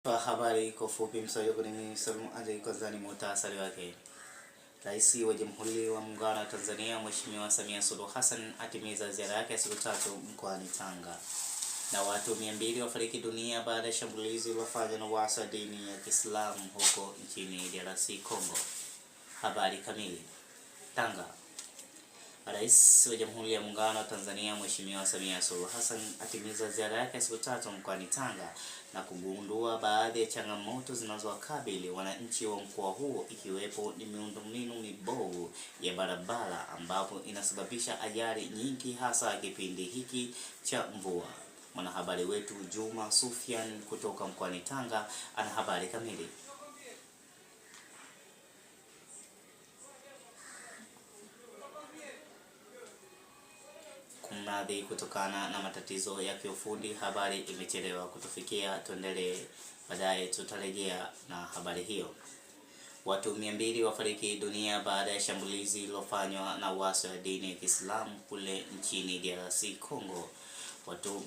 Habari kwa ufupi, msajili ni Salum Aje. Kwanza ni muhtasari wake. Rais wa Jamhuri ya Muungano wa Tanzania Mheshimiwa Samia Suluhu Hassan atimiza ziara yake ya siku 3 mkoani Tanga. Na watu 200 wafariki dunia baada ya shambulizi lililofanywa na waasi wa dini ya Kiislamu huko nchini DRC Congo. Habari kamili. Tanga. Rais wa Jamhuri ya Muungano wa Tanzania Mheshimiwa Samia Suluhu Hassan atimiza ziara yake ya siku 3 mkoani Tanga na kugundua baadhi ya changamoto zinazowakabili wananchi wa mkoa huo, ikiwepo ni miundombinu mibovu ya barabara ambapo inasababisha ajali nyingi hasa kipindi hiki cha mvua. Mwanahabari wetu Juma Sufyan kutoka mkoani Tanga ana habari kamili. Kumradhi, kutokana na matatizo ya kiufundi habari imechelewa kutufikia. Tuendelee baadaye, tutarejea na habari hiyo. Watu 200 wafariki dunia baada ya shambulizi lilofanywa na waasi wa dini ya Kiislamu kule nchini DRC Congo.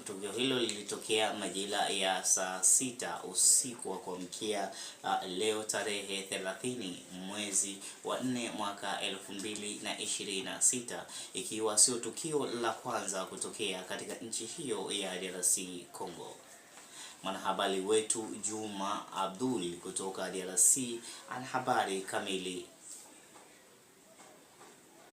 Tukio hilo lilitokea majira ya saa 6 usiku wa kuamkia leo tarehe 30 mwezi wa 4 mwaka 2026, ikiwa sio tukio la kwanza kutokea katika nchi hiyo ya DRC Congo. Mwanahabari wetu Juma Abdul kutoka DRC ana habari kamili